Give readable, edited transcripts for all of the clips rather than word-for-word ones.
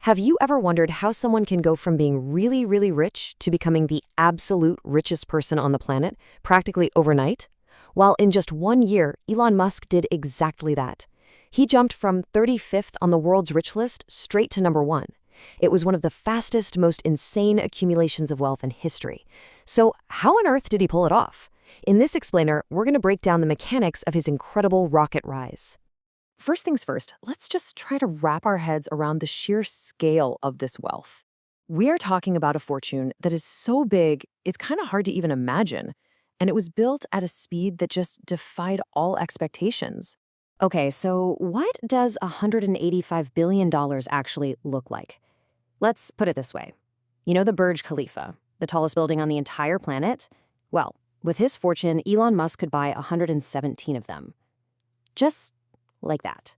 Have you ever wondered how someone can go from being really, really rich to becoming the absolute richest person on the planet, practically overnight? Well, in just 1 year, Elon Musk did exactly that. He jumped from 35th on the world's rich list straight to number one. It was one of the fastest, most insane accumulations of wealth in history. So, how on earth did he pull it off? In this explainer, we're going to break down the mechanics of his incredible rocket rise. First things first, let's just try to wrap our heads around the sheer scale of this wealth. We are talking about a fortune that is so big, it's kind of hard to even imagine. And it was built at a speed that just defied all expectations. Okay, so what does $185 billion actually look like? Let's put it this way. You know the Burj Khalifa, the tallest building on the entire planet? Well, with his fortune, Elon Musk could buy 117 of them. Just like that.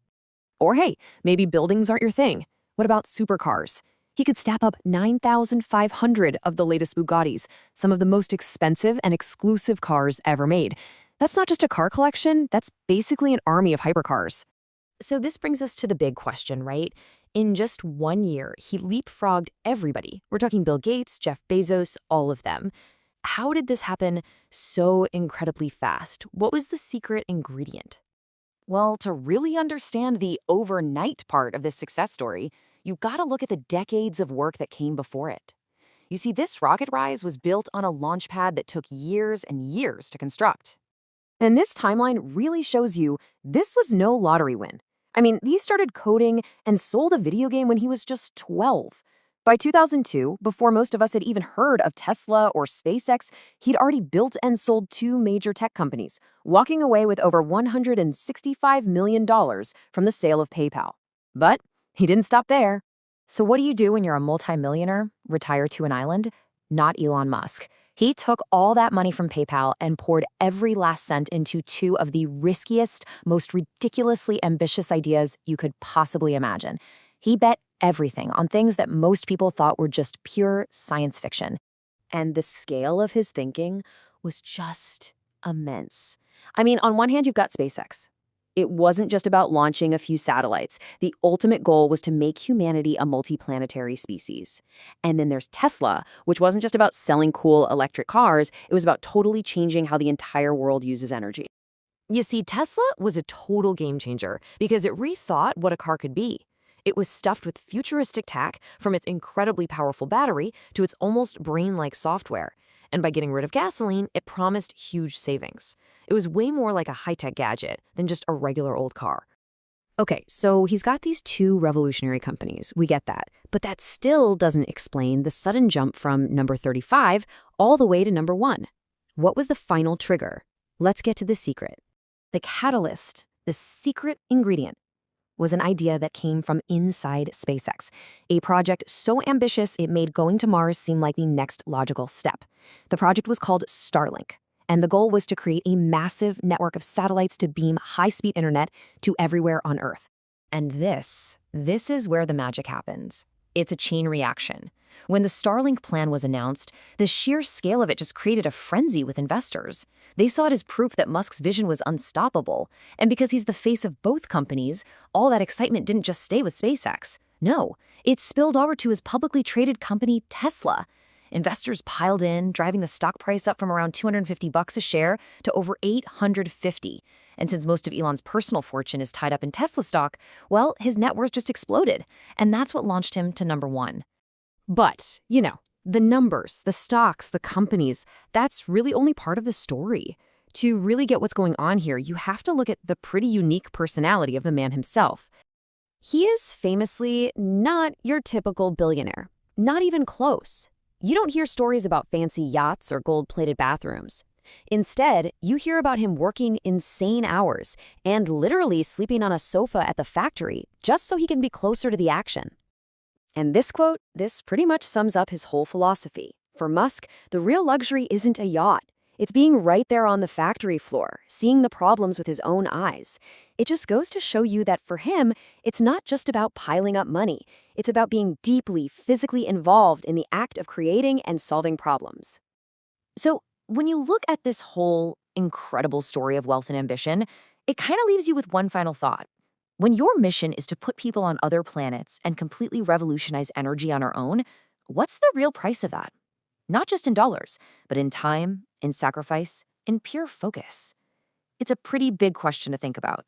Or hey, maybe buildings aren't your thing. What about supercars? He could snap up 9,500 of the latest Bugattis, some of the most expensive and exclusive cars ever made. That's not just a car collection, that's basically an army of hypercars. So this brings us to the big question, right? In just 1 year, he leapfrogged everybody. We're talking Bill Gates, Jeff Bezos, all of them. How did this happen so incredibly fast? What was the secret ingredient? Well, to really understand the overnight part of this success story, you've got to look at the decades of work that came before it. You see, this rocket rise was built on a launch pad that took years and years to construct. And this timeline really shows you this was no lottery win. I mean, he started coding and sold a video game when he was just 12. By 2002, before most of us had even heard of Tesla or SpaceX, he'd already built and sold two major tech companies, walking away with over $165 million from the sale of PayPal. But he didn't stop there. So what do you do when you're a multimillionaire, retire to an island? Not Elon Musk. He took all that money from PayPal and poured every last cent into two of the riskiest, most ridiculously ambitious ideas you could possibly imagine. He bet everything on things that most people thought were just pure science fiction. And the scale of his thinking was just immense. I mean, on one hand, you've got SpaceX. It wasn't just about launching a few satellites. The ultimate goal was to make humanity a multiplanetary species. And then there's Tesla, which wasn't just about selling cool electric cars, it was about totally changing how the entire world uses energy. You see, Tesla was a total game changer because it rethought what a car could be. It was stuffed with futuristic tech, from its incredibly powerful battery to its almost brain-like software. And by getting rid of gasoline, it promised huge savings. It was way more like a high-tech gadget than just a regular old car. Okay, so he's got these two revolutionary companies. We get that. But that still doesn't explain the sudden jump from number 35 all the way to number one. What was the final trigger? Let's get to the secret. The catalyst, the secret ingredient, was an idea that came from inside SpaceX, a project so ambitious it made going to Mars seem like the next logical step. The project was called Starlink, and the goal was to create a massive network of satellites to beam high-speed internet to everywhere on Earth. And this is where the magic happens. It's a chain reaction. When the Starlink plan was announced, the sheer scale of it just created a frenzy with investors. They saw it as proof that Musk's vision was unstoppable. And because he's the face of both companies, all that excitement didn't just stay with SpaceX. No, it spilled over to his publicly traded company, Tesla. Investors piled in, driving the stock price up from around $250 a share to over $850. And since most of Elon's personal fortune is tied up in Tesla stock, well, his net worth just exploded. And that's what launched him to number one. But, the numbers, the stocks, the companies, that's really only part of the story. To really get what's going on here, you have to look at the pretty unique personality of the man himself. He is famously not your typical billionaire, not even close. You don't hear stories about fancy yachts or gold-plated bathrooms. Instead, you hear about him working insane hours and literally sleeping on a sofa at the factory just so he can be closer to the action. And this quote, this pretty much sums up his whole philosophy. For Musk, the real luxury isn't a yacht. It's being right there on the factory floor, seeing the problems with his own eyes. It just goes to show you that for him, it's not just about piling up money. It's about being deeply, physically involved in the act of creating and solving problems. So when you look at this whole incredible story of wealth and ambition, it kind of leaves you with one final thought. When your mission is to put people on other planets and completely revolutionize energy on our own, what's the real price of that? Not just in dollars, but in time, in sacrifice, in pure focus. It's a pretty big question to think about.